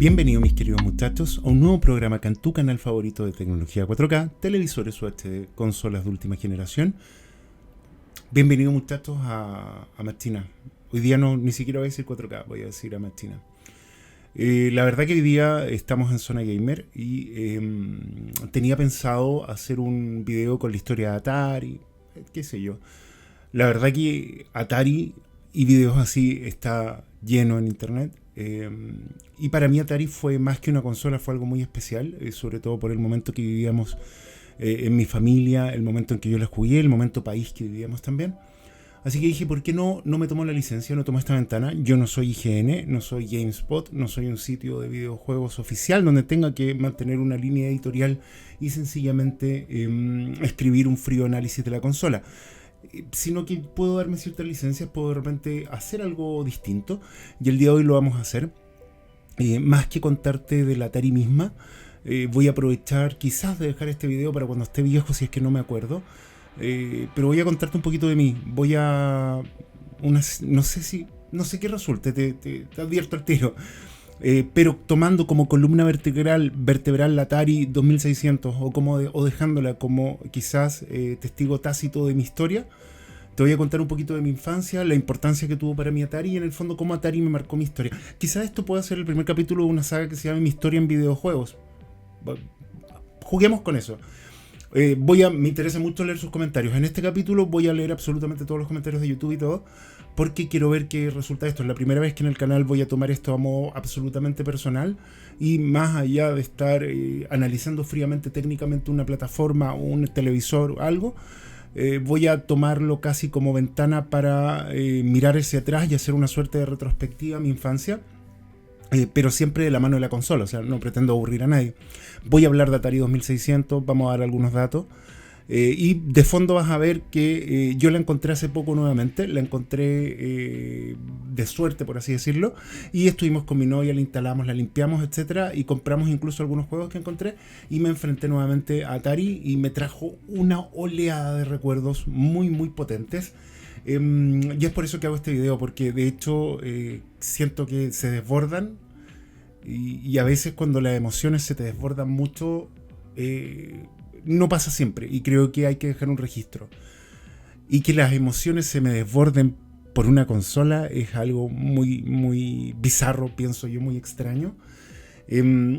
Bienvenidos mis queridos muchachos a un nuevo programa acá en tu canal favorito de tecnología 4K, televisores UHD, consolas de última generación. Bienvenidos muchachos a Machina. Hoy día ni siquiera voy a decir 4K, voy a decir a Machina. La verdad que hoy día estamos en Zona Gamer y tenía pensado hacer un video con la historia de Atari, qué sé yo. La verdad que Atari y videos así está lleno en internet. Y para mí Atari fue más que una consola, fue algo muy especial, sobre todo por el momento que vivíamos en mi familia, el momento en que yo la jugué, el momento país que vivíamos también. Así que dije, ¿por qué no me tomo la licencia, no tomo esta ventana? Yo no soy IGN, no soy GameSpot, no soy un sitio de videojuegos oficial donde tenga que mantener una línea editorial y sencillamente escribir un frío análisis de la consola. Sino que puedo darme ciertas licencias, puedo de repente hacer algo distinto, y el día de hoy lo vamos a hacer. Más que contarte de la Atari misma, voy a aprovechar quizás de dejar este video para cuando esté viejo, si es que no me acuerdo. Pero voy a contarte un poquito de mí. Voy a... no sé qué resulte, te advierto al tiro. Pero tomando como columna vertebral la Atari 2600 o dejándola como quizás testigo tácito de mi historia, te voy a contar un poquito de mi infancia, la importancia que tuvo para mí Atari y en el fondo cómo Atari me marcó mi historia. Quizás esto pueda ser el primer capítulo de una saga que se llama Mi historia en videojuegos. Juguemos con eso. Me interesa mucho leer sus comentarios. En este capítulo voy a leer absolutamente todos los comentarios de YouTube y todo, porque quiero ver qué resulta esto. Es la primera vez que en el canal voy a tomar esto a modo absolutamente personal, y más allá de estar analizando fríamente técnicamente una plataforma o un televisor o algo, voy a tomarlo casi como ventana para mirar hacia atrás y hacer una suerte de retrospectiva a mi infancia. Pero siempre de la mano de la consola, o sea, no pretendo aburrir a nadie. Voy a hablar de Atari 2600, vamos a dar algunos datos. Y de fondo vas a ver que yo la encontré hace poco nuevamente, la encontré de suerte, por así decirlo, y estuvimos con mi novia, la instalamos, la limpiamos, etcétera, y compramos incluso algunos juegos que encontré, y me enfrenté nuevamente a Atari, y me trajo una oleada de recuerdos muy, muy potentes. Y es por eso que hago este video, porque de hecho siento que se desbordan, y a veces cuando las emociones se te desbordan mucho, no pasa siempre, y creo que hay que dejar un registro. Y que las emociones se me desborden por una consola es algo muy, muy bizarro, pienso yo, muy extraño.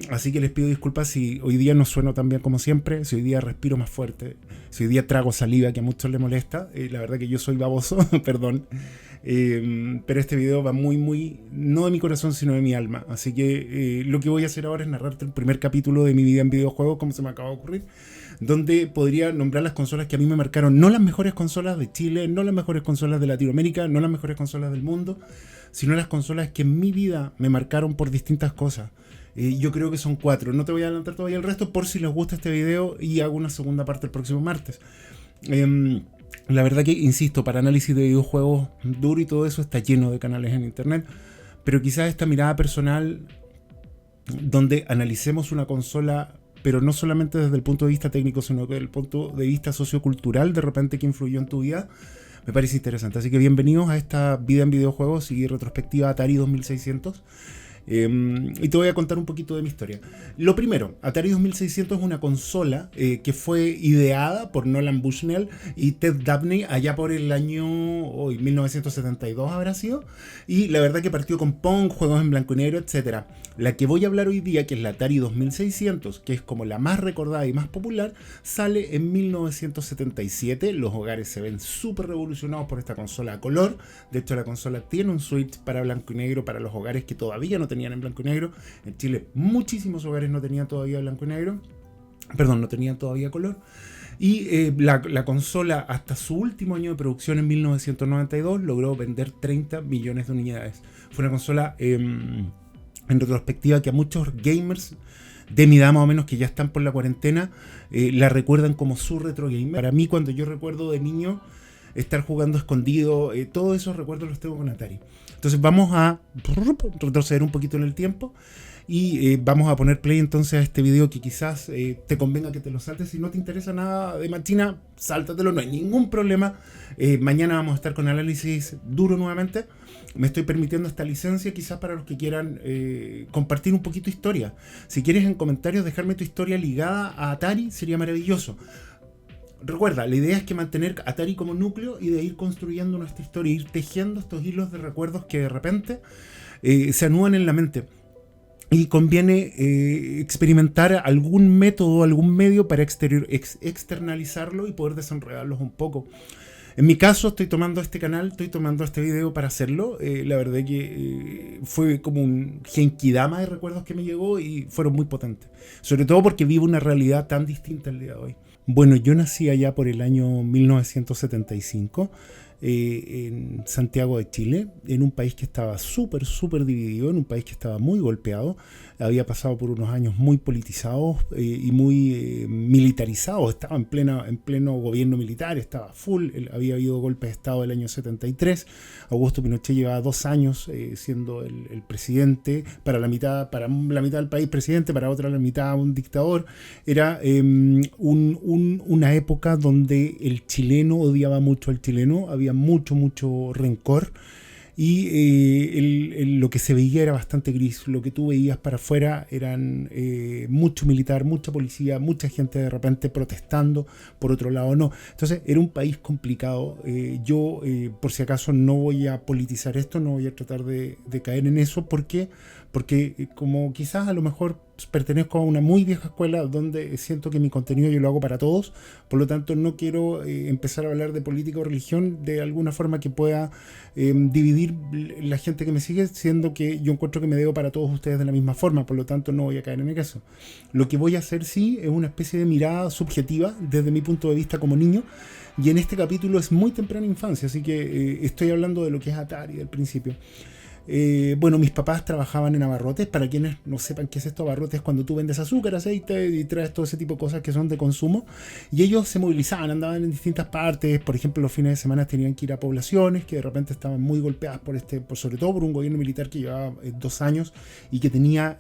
Así que les pido disculpas si hoy día no sueno tan bien como siempre, si hoy día respiro más fuerte, si hoy día trago saliva que a muchos les molesta. La verdad que yo soy baboso, perdón. Pero este video va muy, muy, no de mi corazón, sino de mi alma. Así que lo que voy a hacer ahora es narrarte el primer capítulo de mi vida en videojuegos, como se me acaba de ocurrir, donde podría nombrar las consolas que a mí me marcaron. No las mejores consolas de Chile, no las mejores consolas de Latinoamérica, no las mejores consolas del mundo, sino las consolas que en mi vida me marcaron por distintas cosas. Yo creo que son 4. No te voy a adelantar todavía el resto por si les gusta este video, y hago una segunda parte el próximo martes. La verdad que, insisto, para análisis de videojuegos duro y todo eso está lleno de canales en internet, pero quizás esta mirada personal donde analicemos una consola, pero no solamente desde el punto de vista técnico, sino desde el punto de vista sociocultural de repente que influyó en tu vida, me parece interesante. Así que bienvenidos a esta vida en videojuegos y retrospectiva Atari 2600. Y te voy a contar un poquito de mi historia. Lo primero, Atari 2600 es una consola que fue ideada por Nolan Bushnell y Ted Dabney allá por el año 1972 habrá sido, y la verdad que partió con Pong, juegos en blanco y negro, etc. La que voy a hablar hoy día, que es la Atari 2600, que es como la más recordada y más popular, sale en 1977. Los hogares se ven súper revolucionados por esta consola a color. De hecho, la consola tiene un switch para blanco y negro para los hogares que todavía no tenían en blanco y negro. En Chile muchísimos hogares no tenían todavía blanco y negro, perdón, no tenían todavía color. Y la consola, hasta su último año de producción en 1992, logró vender 30 millones de unidades. Fue una consola en retrospectiva que a muchos gamers de mi edad más o menos, que ya están por la cuarentena, la recuerdan como su retro gamer. Para mí, cuando yo recuerdo de niño estar jugando escondido, todos esos recuerdos los tengo con Atari. Entonces vamos a retroceder un poquito en el tiempo y vamos a poner play entonces a este video que quizás te convenga que te lo saltes. Si no te interesa nada de Machina, sáltatelo, no hay ningún problema. Mañana vamos a estar con análisis duro nuevamente. Me estoy permitiendo esta licencia quizás para los que quieran compartir un poquito historia. Si quieres en comentarios dejarme tu historia ligada a Atari, sería maravilloso. Recuerda, la idea es que mantener Atari como núcleo y de ir construyendo nuestra historia, ir tejiendo estos hilos de recuerdos que de repente se anudan en la mente. Y conviene experimentar algún método, algún medio para externalizarlo y poder desenredarlos un poco. En mi caso, estoy tomando este canal, estoy tomando este video para hacerlo. La verdad que fue como un genkidama de recuerdos que me llegó y fueron muy potentes. Sobre todo porque vivo una realidad tan distinta el día de hoy. Bueno, yo nací allá por el año 1975 en Santiago de Chile, en un país que estaba súper dividido, en un país que estaba muy golpeado. Había pasado por unos años muy politizados y muy militarizados. Estaba en pleno gobierno militar, estaba full. Había habido golpe de Estado del año 73. Augusto Pinochet llevaba 2 años siendo el presidente, para la mitad del país presidente, para otra la mitad un dictador. Era una época donde el chileno odiaba mucho al chileno, había mucho rencor. Y lo que se veía era bastante gris. Lo que tú veías para afuera eran mucho militar, mucha policía, mucha gente de repente protestando, por otro lado no. Entonces era un país complicado. Yo por si acaso no voy a politizar esto, no voy a tratar de caer en eso. ¿Por qué? Porque como quizás a lo mejor pertenezco a una muy vieja escuela donde siento que mi contenido yo lo hago para todos, por lo tanto no quiero empezar a hablar de política o religión de alguna forma que pueda dividir la gente que me sigue, siendo que yo encuentro que me debo para todos ustedes de la misma forma, por lo tanto no voy a caer en eso. Lo que voy a hacer sí es una especie de mirada subjetiva desde mi punto de vista como niño, y en este capítulo es muy temprana infancia, así que estoy hablando de lo que es Atari del principio. Bueno, mis papás trabajaban en abarrotes. Para quienes no sepan qué es esto, abarrotes es cuando tú vendes azúcar, aceite y traes todo ese tipo de cosas que son de consumo. Y ellos se movilizaban, andaban en distintas partes. Por ejemplo, los fines de semana tenían que ir a poblaciones que de repente estaban muy golpeadas sobre todo por un gobierno militar que llevaba 2 años y que tenía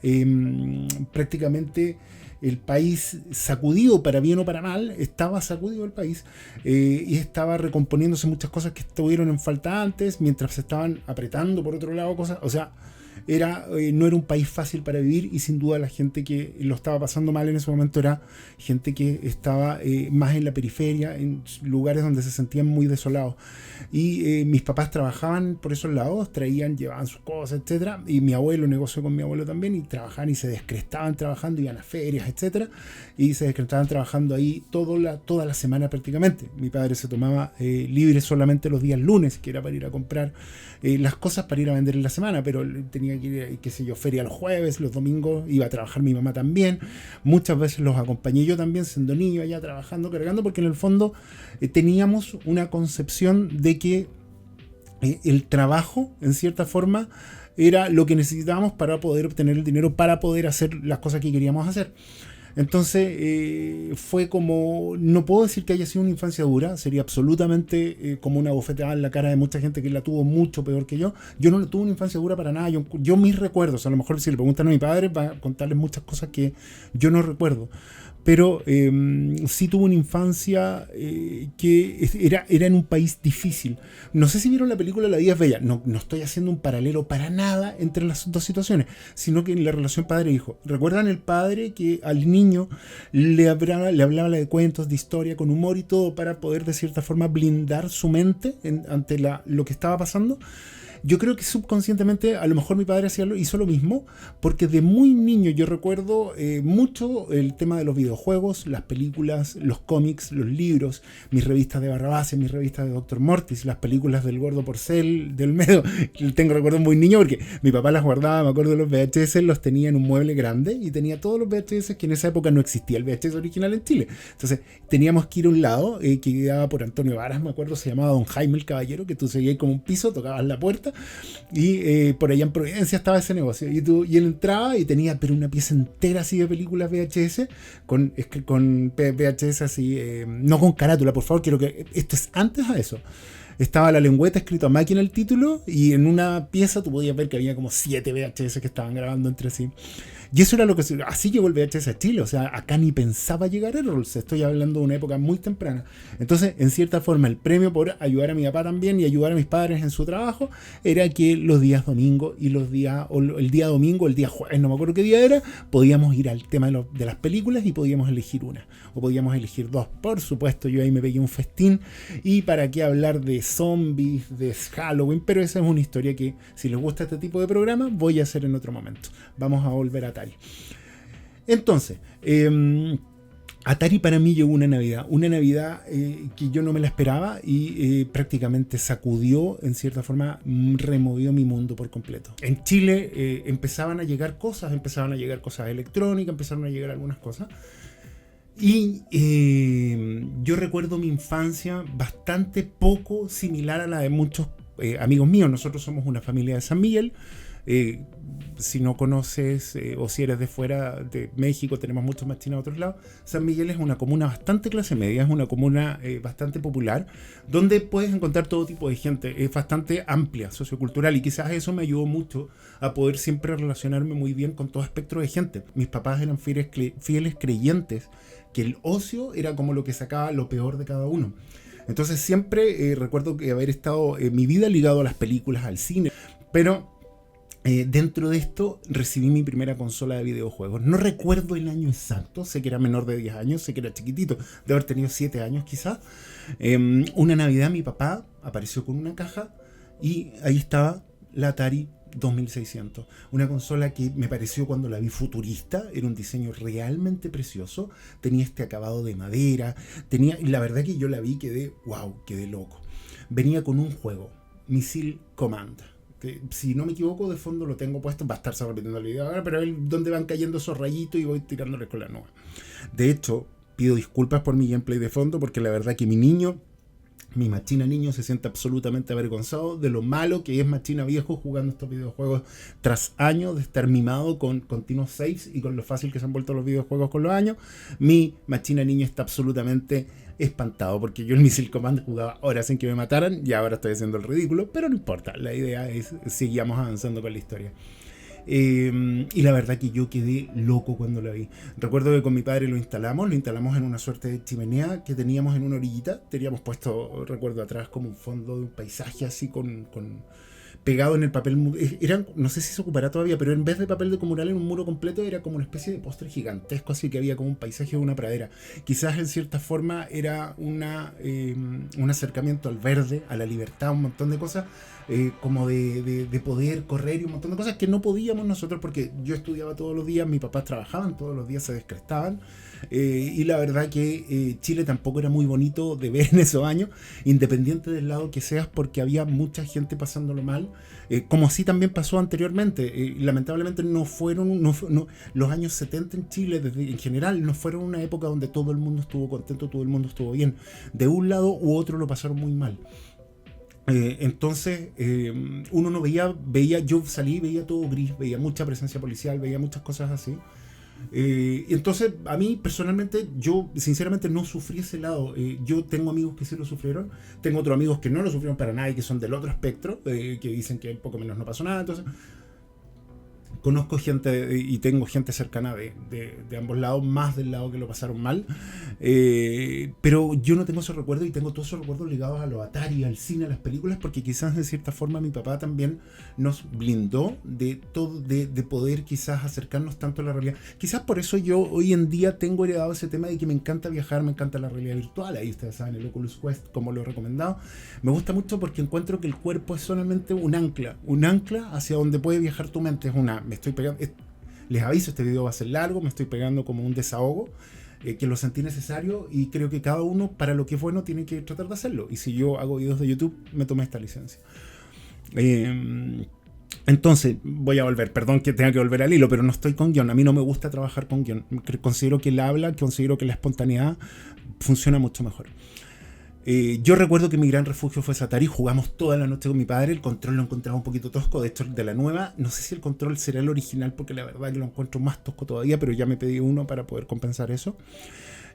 prácticamente el país sacudido, para bien o para mal. Estaba sacudido el país y estaba recomponiéndose muchas cosas que estuvieron en falta antes, mientras se estaban apretando por otro lado cosas. O sea, no era un país fácil para vivir, y sin duda la gente que lo estaba pasando mal en ese momento era gente que estaba más en la periferia, en lugares donde se sentían muy desolados. Y mis papás trabajaban por esos lados, llevaban sus cosas, etcétera, y mi abuelo negoció con mi abuelo también, y trabajaban y se descrestaban trabajando, iban a ferias, etcétera, y se descrestaban trabajando ahí toda la semana prácticamente. Mi padre se tomaba libre solamente los días lunes, que era para ir a comprar las cosas para ir a vender en la semana, pero tenía que ir, qué sé yo, feria los jueves, los domingos iba a trabajar mi mamá también. Muchas veces los acompañé yo también, siendo niño, allá trabajando, cargando, porque en el fondo teníamos una concepción de que el trabajo, en cierta forma, era lo que necesitábamos para poder obtener el dinero, para poder hacer las cosas que queríamos hacer. Entonces fue como, no puedo decir que haya sido una infancia dura, sería absolutamente como una bofetada en la cara de mucha gente que la tuvo mucho peor que yo. Yo no tuve una infancia dura para nada. Yo mis recuerdos, a lo mejor si le preguntan a mi padre va a contarles muchas cosas que yo no recuerdo, pero sí tuve una infancia que era en un país difícil. No sé si vieron la película La vida es bella. No estoy haciendo un paralelo para nada entre las dos situaciones, sino que en la relación padre-hijo. ¿Recuerdan el padre que al niño le hablaba de cuentos, de historia, con humor y todo, para poder de cierta forma blindar su mente ante lo que estaba pasando? Yo creo que subconscientemente a lo mejor mi padre hizo lo mismo, porque de muy niño yo recuerdo mucho el tema de los videojuegos, las películas, los cómics, los libros, mis revistas de Barrabás, mis revistas de Dr. Mortis, las películas del Gordo Porcel, del Medo. Tengo recuerdo muy niño porque mi papá las guardaba, me acuerdo de los VHS, los tenía en un mueble grande y tenía todos los VHS, que en esa época no existía el VHS original en Chile. Entonces teníamos que ir a un lado que quedaba por Antonio Varas, me acuerdo, se llamaba Don Jaime el Caballero, que tú seguías como un piso, tocabas la puerta. Y por allá en Providencia estaba ese negocio, y él entraba y tenía pero una pieza entera así de películas VHS con VHS así, no con carátula, por favor, quiero que esto es antes a eso. estaba la lengüeta escrito a máquina el título, y en una pieza tú podías ver que había como 7 VHS que estaban grabando entre sí. Y eso era lo que... Así llegó el VHS a Chile. O sea, acá ni pensaba llegar a Errols. Estoy hablando de una época muy temprana. Entonces, en cierta forma, el premio por ayudar a mi papá también y ayudar a mis padres en su trabajo era que los días domingo y los días... O el día domingo, el día jueves, no me acuerdo qué día era, podíamos ir al tema de las películas y podíamos elegir una. O podíamos elegir dos. Por supuesto, yo ahí me pegué un festín. Y para qué hablar de zombies, de Halloween. Pero esa es una historia que, si les gusta este tipo de programa, voy a hacer en otro momento. Vamos a volver a Atari. Entonces, Atari para mí llegó una Navidad que yo no me la esperaba y prácticamente sacudió, en cierta forma, removió mi mundo por completo. En Chile empezaban a llegar cosas electrónicas, empezaron a llegar algunas cosas. Y yo recuerdo mi infancia bastante poco similar a la de muchos amigos míos. Nosotros somos una familia de San Miguel. Si no conoces o si eres de fuera de México, tenemos muchos más chinos a otros lados. San Miguel es una comuna bastante clase media, es una comuna bastante popular, donde puedes encontrar todo tipo de gente, es bastante amplia, sociocultural, y quizás eso me ayudó mucho a poder siempre relacionarme muy bien con todo espectro de gente. Mis papás eran fieles creyentes que el ocio era como lo que sacaba lo peor de cada uno. Entonces siempre recuerdo que haber estado mi vida ligado a las películas, al cine, pero dentro de esto recibí mi primera consola de videojuegos. No recuerdo el año exacto, sé que era menor de 10 años, sé que era chiquitito, de haber tenido 7 años quizás. Una Navidad mi papá apareció con una caja y ahí estaba la Atari 2600, una consola que me pareció, cuando la vi, futurista. Era un diseño realmente precioso, tenía este acabado de madera, y la verdad que yo la vi y quedé loco. Venía con un juego, Missile Command, que, si no me equivoco, de fondo lo tengo puesto, va a estarse repitiendo el video ahora, pero es donde van cayendo esos rayitos y voy tirándoles con la nueva. De hecho, pido disculpas por mi gameplay de fondo, porque la verdad que mi machina niño se siente absolutamente avergonzado de lo malo que es machina viejo jugando estos videojuegos tras años de estar mimado con continuos saves y con lo fácil que se han vuelto los videojuegos con los años. Mi machina niño está absolutamente espantado, porque yo el Missile Command jugaba horas sin que me mataran y ahora estoy haciendo el ridículo, pero no importa, la idea es sigamos avanzando con la historia. Y la verdad que yo quedé loco cuando la vi. Recuerdo que con mi padre lo instalamos en una suerte de chimenea que teníamos en una orillita. Teníamos puesto, recuerdo, atrás como un fondo de un paisaje así con pegado en el papel. No sé si se ocupará todavía, pero en vez de papel de mural en un muro completo, era como una especie de póster gigantesco, así que había como un paisaje de una pradera. Quizás en cierta forma era un acercamiento al verde, a la libertad, un montón de cosas, como de poder correr y un montón de cosas que no podíamos nosotros, porque yo estudiaba todos los días, mis papás trabajaban todos los días, se descrestaban. Y la verdad que Chile tampoco era muy bonito de ver en esos años, independiente del lado que seas, porque había mucha gente pasándolo mal, como así también pasó anteriormente. Lamentablemente los años 70 en Chile, en general, no fueron una época donde todo el mundo estuvo contento, todo el mundo estuvo bien. De un lado u otro lo pasaron muy mal. Entonces uno no veía, yo salí, veía todo gris, veía mucha presencia policial, veía muchas cosas así. Entonces, a mí personalmente, yo sinceramente no sufrí ese lado. Yo tengo amigos que sí lo sufrieron, tengo otros amigos que no lo sufrieron para nada y que son del otro espectro, que dicen que poco menos no pasó nada. Entonces, conozco gente y tengo gente cercana de ambos lados, más del lado que lo pasaron mal, pero yo no tengo esos recuerdos, y tengo todos esos recuerdos ligados a los Atari, al cine, a las películas, porque quizás de cierta forma mi papá también nos blindó de todo, de poder quizás acercarnos tanto a la realidad. Quizás por eso yo hoy en día tengo heredado ese tema de que me encanta viajar, me encanta la realidad virtual. Ahí ustedes saben, el Oculus Quest, como lo he recomendado, me gusta mucho porque encuentro que el cuerpo es solamente un ancla hacia donde puede viajar tu mente. Les aviso, este video va a ser largo, me estoy pegando como un desahogo, que lo sentí necesario, y creo que cada uno, para lo que es bueno, tiene que tratar de hacerlo. Y si yo hago videos de YouTube, me tomé esta licencia. Entonces, voy a volver, perdón que tenga que volver al hilo, pero no estoy con guión. A mí no me gusta trabajar con guión. Considero que considero que la espontaneidad funciona mucho mejor. Yo recuerdo que mi gran refugio fue Atari. Jugamos toda la noche con mi padre. El control lo encontraba un poquito tosco. De hecho, de la nueva, no sé si el control será el original, porque la verdad que lo encuentro más tosco todavía, pero ya me pedí uno para poder compensar eso.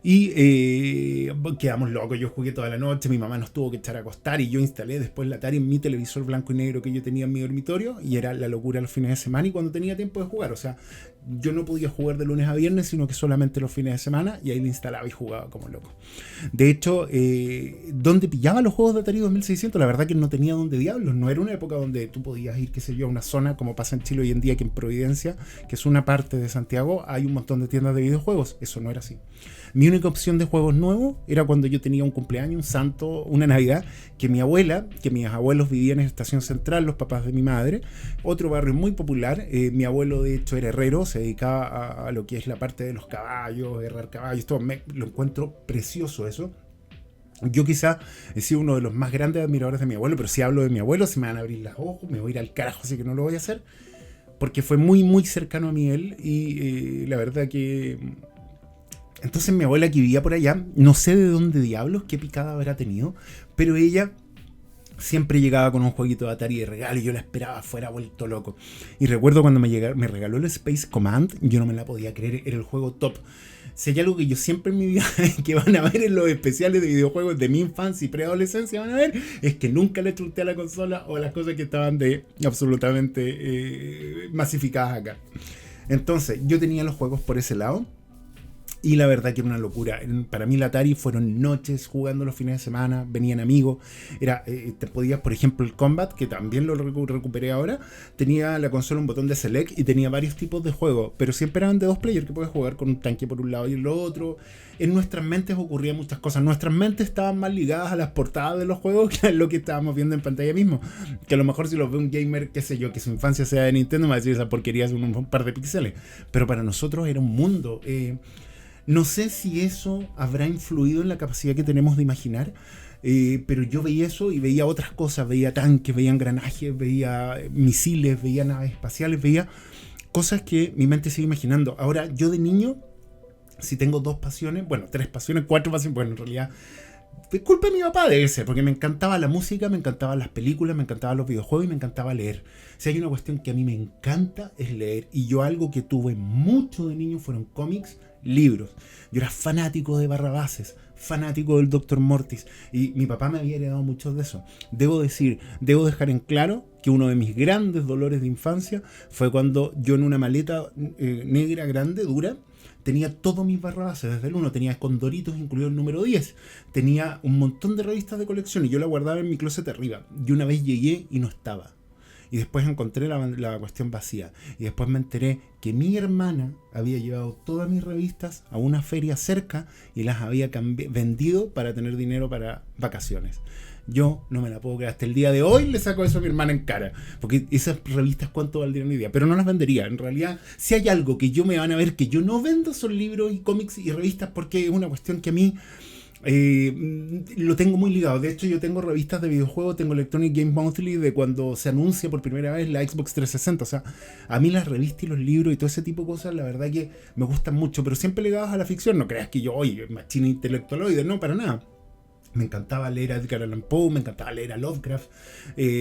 Y quedamos locos, yo jugué toda la noche, mi mamá nos tuvo que echar a acostar y yo instalé después la Atari en mi televisor blanco y negro que yo tenía en mi dormitorio y era la locura los fines de semana y cuando tenía tiempo de jugar, o sea, yo no podía jugar de lunes a viernes, sino que solamente los fines de semana y ahí le instalaba y jugaba como loco. De hecho, ¿dónde pillaba los juegos de Atari 2600? La verdad que no tenía dónde diablos, no era una época donde tú podías ir, qué sé yo, a una zona como pasa en Chile hoy en día, que en Providencia, que es una parte de Santiago, hay un montón de tiendas de videojuegos, eso no era así. Mi única opción de juegos nuevos era cuando yo tenía un cumpleaños, un santo, una Navidad, que mi abuela, que mis abuelos vivían en Estación Central, los papás de mi madre, otro barrio muy popular. Mi abuelo de hecho era herrero, se dedicaba a lo que es la parte de los caballos, herrar caballos, todo. Lo encuentro precioso eso. Yo quizá he sido uno de los más grandes admiradores de mi abuelo, pero si hablo de mi abuelo se me van a abrir los ojos, me voy a ir al carajo, así que no lo voy a hacer, porque fue muy muy cercano a mí él y la verdad que... Entonces mi abuela que vivía por allá, no sé de dónde diablos, qué picada habrá tenido, pero ella siempre llegaba con un jueguito de Atari de regalo y yo la esperaba afuera vuelto loco. Y recuerdo cuando me regaló el Space Command, yo no me la podía creer, era el juego top. Si hay algo que yo siempre en mi vida que van a ver en los especiales de videojuegos de mi infancia y preadolescencia van a ver, es que nunca le truté a la consola o a las cosas que estaban de absolutamente masificadas acá. Entonces yo tenía los juegos por ese lado. Y la verdad que era una locura. Para mí la Atari fueron noches jugando los fines de semana, venían amigos. Te podías, por ejemplo, el Combat, que también lo recuperé ahora, tenía la consola un botón de select y tenía varios tipos de juegos, pero siempre eran de dos players que puedes jugar con un tanque por un lado y el otro. En nuestras mentes ocurrían muchas cosas. Nuestras mentes estaban más ligadas a las portadas de los juegos que a lo que estábamos viendo en pantalla mismo. Que a lo mejor si los ve un gamer, qué sé yo, que su infancia sea de Nintendo, me va a decir esa porquería es un par de píxeles. Pero para nosotros era un mundo. No sé si eso habrá influido en la capacidad que tenemos de imaginar, pero yo veía eso y veía otras cosas, veía tanques, veía engranajes, veía misiles, veía naves espaciales, veía cosas que mi mente sigue imaginando. Ahora, yo de niño, si tengo dos pasiones, bueno, tres pasiones, cuatro pasiones, bueno, en realidad, fue culpa de mi papá de ese, porque me encantaba la música, me encantaban las películas, me encantaban los videojuegos y me encantaba leer. Si hay una cuestión que a mí me encanta es leer, y yo algo que tuve mucho de niño fueron cómics, libros. Yo era fanático de Barrabases, fanático del Dr. Mortis, y mi papá me había heredado mucho de eso. Debo dejar en claro que uno de mis grandes dolores de infancia fue cuando yo en una maleta negra grande, dura, tenía todos mis Barrabases, desde el 1, tenía Condoritos, incluido el número 10, tenía un montón de revistas de colección y yo la guardaba en mi closet arriba, y una vez llegué y no estaba. Y después encontré la cuestión vacía. Y después me enteré que mi hermana había llevado todas mis revistas a una feria cerca y las había vendido para tener dinero para vacaciones. Yo no me la puedo creer. Hasta el día de hoy le saco eso a mi hermana en cara. Porque esas revistas cuánto valdrían hoy día. Pero no las vendería. En realidad, si hay algo que yo me van a ver que yo no vendo son libros y cómics y revistas porque es una cuestión que a mí... lo tengo muy ligado. De hecho yo tengo revistas de videojuegos, tengo Electronic Game Monthly de cuando se anuncia por primera vez la Xbox 360. O sea, a mí las revistas y los libros y todo ese tipo de cosas la verdad que me gustan mucho, pero siempre ligados a la ficción. No creas que yo, oye, machina intelectualoide, no, para nada. Me encantaba leer a Edgar Allan Poe, me encantaba leer a Lovecraft,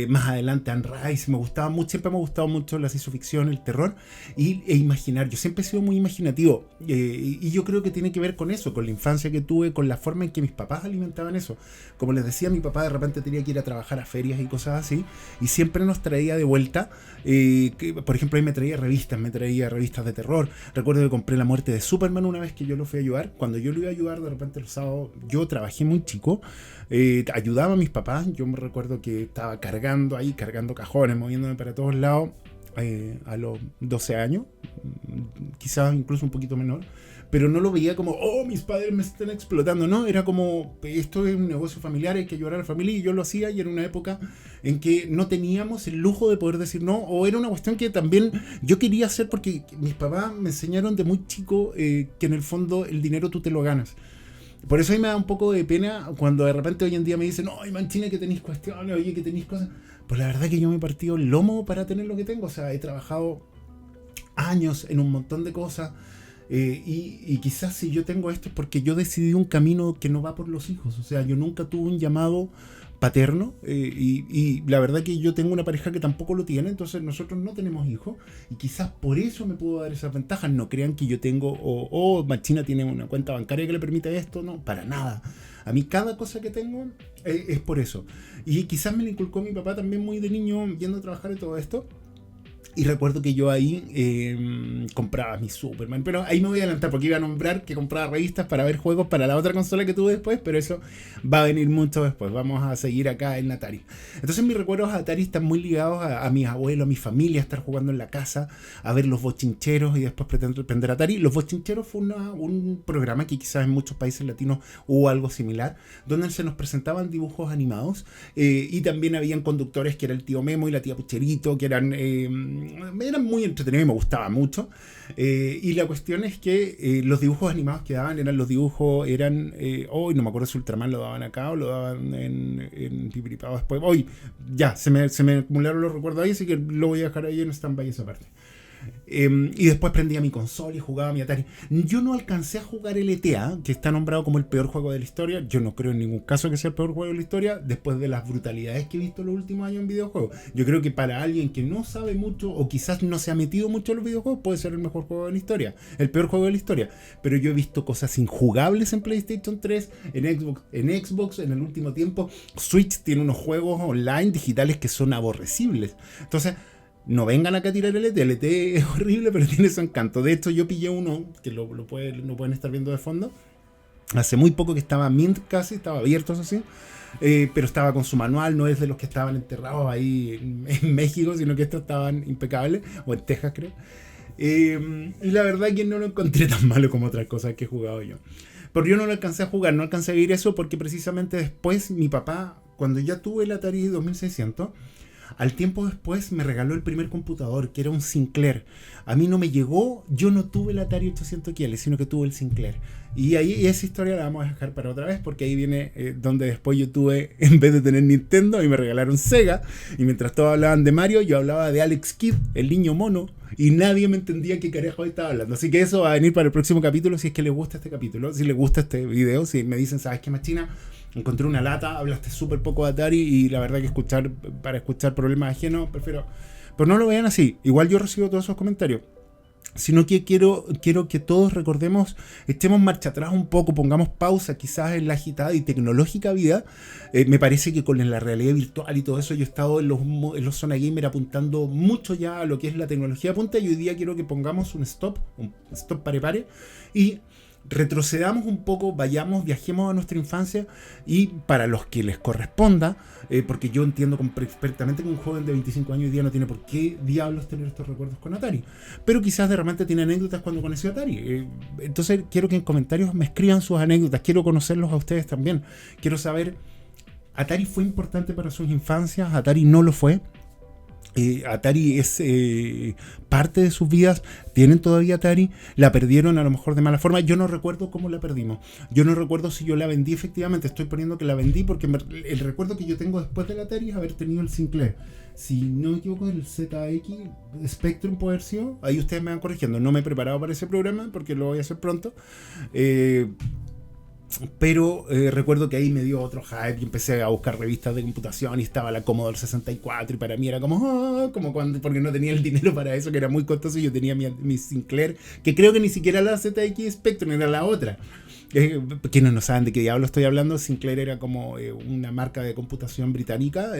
más adelante a Anne Rice, siempre me ha gustado mucho la ciencia ficción, el terror e imaginar. Yo siempre he sido muy imaginativo y yo creo que tiene que ver con eso, con la infancia que tuve, con la forma en que mis papás alimentaban eso. Como les decía, mi papá de repente tenía que ir a trabajar a ferias y cosas así y siempre nos traía de vuelta, por ejemplo, ahí me traía revistas de terror. Recuerdo que compré La muerte de Superman una vez que yo lo fui a ayudar. Cuando yo lo iba a ayudar, de repente los sábados, yo trabajé muy chico, ayudaba a mis papás. Yo me recuerdo que estaba cargando cajones, moviéndome para todos lados, a los 12 años, quizás incluso un poquito menor, pero no lo veía como, oh, mis padres me están explotando, no, era como, esto es un negocio familiar, hay que ayudar a la familia, y yo lo hacía, y era una época en que no teníamos el lujo de poder decir no, o era una cuestión que también yo quería hacer porque mis papás me enseñaron de muy chico que en el fondo el dinero tú te lo ganas. Por eso a mí me da un poco de pena cuando de repente hoy en día me dicen, no, manchina que tenéis cuestiones, oye, que tenéis cosas. Pues la verdad que yo me he partido el lomo para tener lo que tengo. O sea, he trabajado años en un montón de cosas. Y quizás si yo tengo esto es porque yo decidí un camino que no va por los hijos. O sea, yo nunca tuve un llamado paterno, y la verdad que yo tengo una pareja que tampoco lo tiene, entonces nosotros no tenemos hijos y quizás por eso me puedo dar esas ventajas. No crean que yo tengo Machina tiene una cuenta bancaria que le permite esto, no, para nada. A mí cada cosa que tengo es por eso, y quizás me lo inculcó mi papá también muy de niño yendo a trabajar y todo esto. Y recuerdo que yo ahí compraba mi Superman. Pero ahí me voy a adelantar porque iba a nombrar que compraba revistas para ver juegos para la otra consola que tuve después. Pero eso va a venir mucho después. Vamos a seguir acá en Atari. Entonces mis recuerdos a Atari están muy ligados a mis abuelos, a mi familia, a estar jugando en la casa, a ver los bochincheros y después pretender Atari. Los bochincheros fue un programa que quizás en muchos países latinos hubo algo similar, donde se nos presentaban dibujos animados, y también habían conductores que era el tío Memo y la tía Pucherito, que eran muy entretenidos y me gustaba mucho. Y la cuestión es que los dibujos animados que daban no me acuerdo si Ultraman lo daban acá o lo daban en Pipiripao después. Hoy ya se me acumularon los recuerdos ahí, así que lo voy a dejar ahí en stand-by esa parte. Y después prendía mi consola y jugaba mi Atari. Yo no alcancé a jugar el ETA, que está nombrado como el peor juego de la historia. Yo no creo en ningún caso que sea el peor juego de la historia, después de las brutalidades que he visto los últimos años en videojuegos. Yo creo que para alguien que no sabe mucho o quizás no se ha metido mucho en los videojuegos, puede ser el mejor juego de la historia, el peor juego de la historia. Pero yo he visto cosas injugables en PlayStation 3, en Xbox en el último tiempo. Switch tiene unos juegos online digitales que son aborrecibles. Entonces no vengan acá a tirar el ET. El ET es horrible, pero tiene su encanto. De hecho, yo pillé uno que lo pueden estar viendo de fondo. Hace muy poco que estaba mint casi, estaba abierto, eso sí. Pero estaba con su manual, no es de los que estaban enterrados ahí en México, sino que estos estaban impecables, o en Texas creo. Y la verdad es que no lo encontré tan malo como otras cosas que he jugado yo. Pero yo no lo alcancé a jugar, no alcancé a vivir eso porque precisamente después mi papá, cuando ya tuve el Atari 2600, al tiempo después me regaló el primer computador, que era un Sinclair. A mí no me llegó, yo no tuve el Atari 800 XL, sino que tuve el Sinclair. Y ahí esa historia la vamos a dejar para otra vez, porque ahí viene donde después yo tuve, en vez de tener Nintendo, y me regalaron Sega. Y mientras todos hablaban de Mario, yo hablaba de Alex Kidd, el niño mono, y nadie me entendía qué carajo estaba hablando. Así que eso va a venir para el próximo capítulo, si es que les gusta este capítulo, si les gusta este video, si me dicen, ¿sabes qué, Machina? Encontré una lata, hablaste súper poco de Atari y la verdad que para escuchar problemas ajenos prefiero... Pero no lo vean así, igual yo recibo todos esos comentarios, sino que quiero que todos recordemos, echemos marcha atrás un poco, pongamos pausa quizás en la agitada y tecnológica vida. Me parece que con la realidad virtual y todo eso yo he estado en los Zona Gamer apuntando mucho ya a lo que es la tecnología punta, y hoy día quiero que pongamos un stop pare y retrocedamos un poco, viajemos a nuestra infancia, y para los que les corresponda, porque yo entiendo perfectamente que un joven de 25 años hoy día no tiene por qué diablos tener estos recuerdos con Atari, pero quizás de repente tiene anécdotas cuando conoció Atari. Entonces quiero que en comentarios me escriban sus anécdotas, quiero conocerlos a ustedes también, quiero saber, ¿Atari fue importante para sus infancias? ¿Atari no lo fue? Atari es parte de sus vidas. Tienen todavía Atari, la perdieron a lo mejor de mala forma. Yo no recuerdo cómo la perdimos, yo no recuerdo si yo la vendí efectivamente. Estoy poniendo que la vendí porque el recuerdo que yo tengo después del Atari es haber tenido el Sinclair, si no me equivoco, el ZX Spectrum puede haber sido. Ahí ustedes me van corrigiendo, no me he preparado para ese programa porque lo voy a hacer pronto. Pero recuerdo que ahí me dio otro hype y empecé a buscar revistas de computación y estaba la Commodore 64 y para mí era como cuando, porque no tenía el dinero para eso, que era muy costoso, y yo tenía mi Sinclair, que creo que ni siquiera la ZX Spectrum, era la otra. Quienes no saben de qué diablo estoy hablando, Sinclair era como una marca de computación británica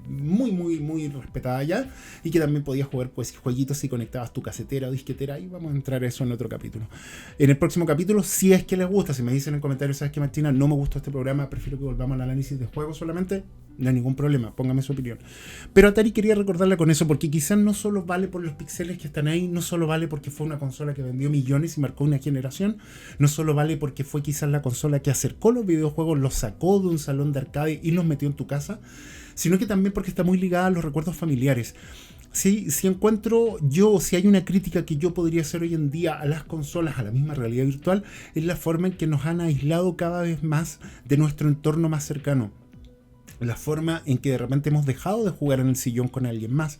muy, muy, muy respetada ya, y que también podías jugar pues jueguitos si conectabas tu casetera o disquetera, y vamos a entrar a eso en otro capítulo. En el próximo capítulo, si es que les gusta, si me dicen en comentarios, ¿sabes qué, Martina? No me gustó este programa, prefiero que volvamos al análisis de juegos solamente. No hay ningún problema, póngame su opinión. Pero Atari quería recordarla con eso, porque quizás no solo vale por los píxeles que están ahí, no solo vale porque fue una consola que vendió millones y marcó una generación, no solo vale porque fue quizás la consola que acercó los videojuegos, los sacó de un salón de arcade y los metió en tu casa, sino que también porque está muy ligada a los recuerdos familiares. Si encuentro yo, si hay una crítica que yo podría hacer hoy en día a las consolas, a la misma realidad virtual, es la forma en que nos han aislado cada vez más de nuestro entorno más cercano. La forma en que de repente hemos dejado de jugar en el sillón con alguien más.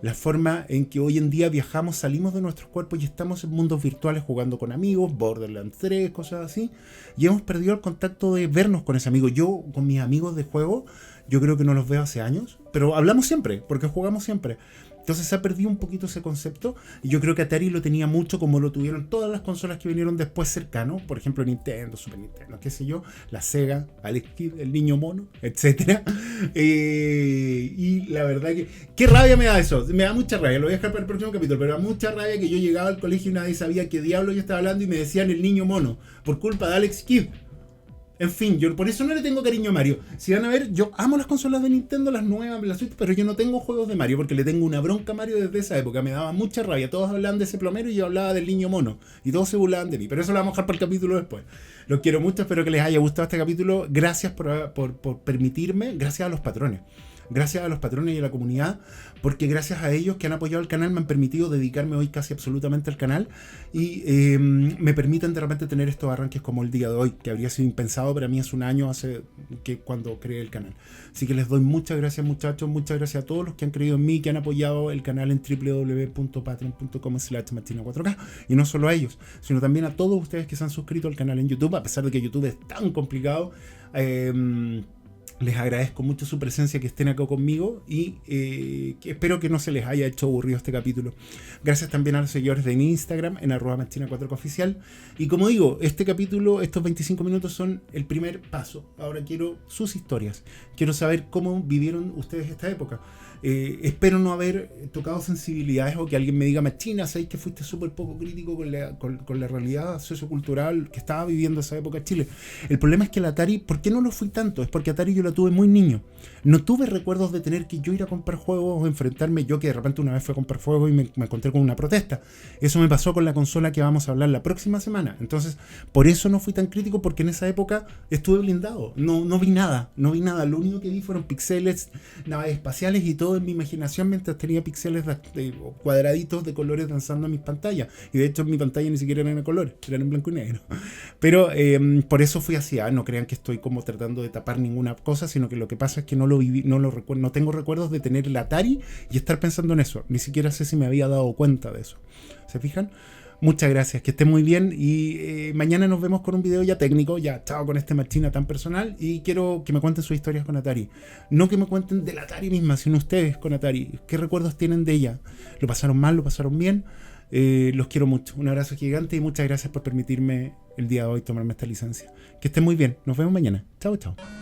la forma en que hoy en día viajamos, salimos de nuestros cuerpos y estamos en mundos virtuales jugando con amigos, Borderlands 3, cosas así, y hemos perdido el contacto de vernos con ese amigo. Yo con mis amigos de juego, yo creo que no los veo hace años, pero hablamos siempre, porque jugamos siempre. Entonces se ha perdido un poquito ese concepto, y yo creo que Atari lo tenía mucho, como lo tuvieron todas las consolas que vinieron después cercanos, por ejemplo Nintendo, Super Nintendo, qué sé yo, la Sega, Alex Kidd, el niño mono, etc. Y la verdad que... ¡Qué rabia me da eso! Me da mucha rabia, lo voy a dejar para el próximo capítulo, pero me da mucha rabia que yo llegaba al colegio y nadie sabía qué diablo yo estaba hablando y me decían el niño mono, por culpa de Alex Kidd. En fin, yo por eso no le tengo cariño a Mario. Si van a ver, yo amo las consolas de Nintendo, las nuevas, las Switch, pero yo no tengo juegos de Mario porque le tengo una bronca a Mario desde esa época. Me daba mucha rabia. Todos hablaban de ese plomero y yo hablaba del niño mono. Y todos se burlaban de mí. Pero eso lo vamos a dejar para el capítulo después. Los quiero mucho, espero que les haya gustado este capítulo. Gracias por permitirme, gracias a los patrones. Gracias a los patrones y a la comunidad, porque gracias a ellos que han apoyado el canal me han permitido dedicarme hoy casi absolutamente al canal y me permiten de repente tener estos arranques como el día de hoy, que habría sido impensado para mí hace un año, cuando creé el canal. Así que les doy muchas gracias, muchachos, muchas gracias a todos los que han creído en mí, que han apoyado el canal en www.patreon.com/martina4k, y no solo a ellos, sino también a todos ustedes que se han suscrito al canal en YouTube, a pesar de que YouTube es tan complicado. Les agradezco mucho su presencia, que estén acá conmigo, y que espero que no se les haya hecho aburrido este capítulo. Gracias también a los seguidores de mi Instagram en @martina4k oficial. Y como digo, este capítulo, estos 25 minutos son el primer paso. Ahora quiero sus historias. Quiero saber cómo vivieron ustedes esta época. Espero no haber tocado sensibilidades o que alguien me diga, Martina, ¿sabes que fuiste súper poco crítico con la realidad sociocultural que estaba viviendo esa época en Chile? El problema es que el Atari, ¿por qué no lo fui tanto? Es porque Atari yo la tuve muy niño. No tuve recuerdos de tener que yo ir a comprar juegos o enfrentarme, yo que de repente una vez fui a comprar juegos y me encontré con una protesta. Eso me pasó con la consola que vamos a hablar la próxima semana. Entonces, por eso no fui tan crítico, porque en esa época estuve blindado. No vi nada. Lo único que vi fueron pixeles, naves espaciales y todo en mi imaginación, mientras tenía píxeles cuadraditos de colores danzando en mis pantallas. Y de hecho en mi pantalla ni siquiera eran en colores, eran en blanco y negro. Pero por eso fui así. No crean que estoy como tratando de tapar ninguna cosa, sino que lo que pasa es que no lo viví, no tengo recuerdos de tener el Atari y estar pensando en eso. Ni siquiera sé si me había dado cuenta de eso. ¿Se fijan? Muchas gracias, que estén muy bien, y mañana nos vemos con un video ya técnico. Ya, chao con este Martina tan personal, y quiero que me cuenten sus historias con Atari. No que me cuenten de la Atari misma, sino ustedes con Atari. ¿Qué recuerdos tienen de ella? ¿Lo pasaron mal? ¿Lo pasaron bien? Los quiero mucho. Un abrazo gigante y muchas gracias por permitirme el día de hoy tomarme esta licencia. Que estén muy bien, nos vemos mañana. Chao, chao.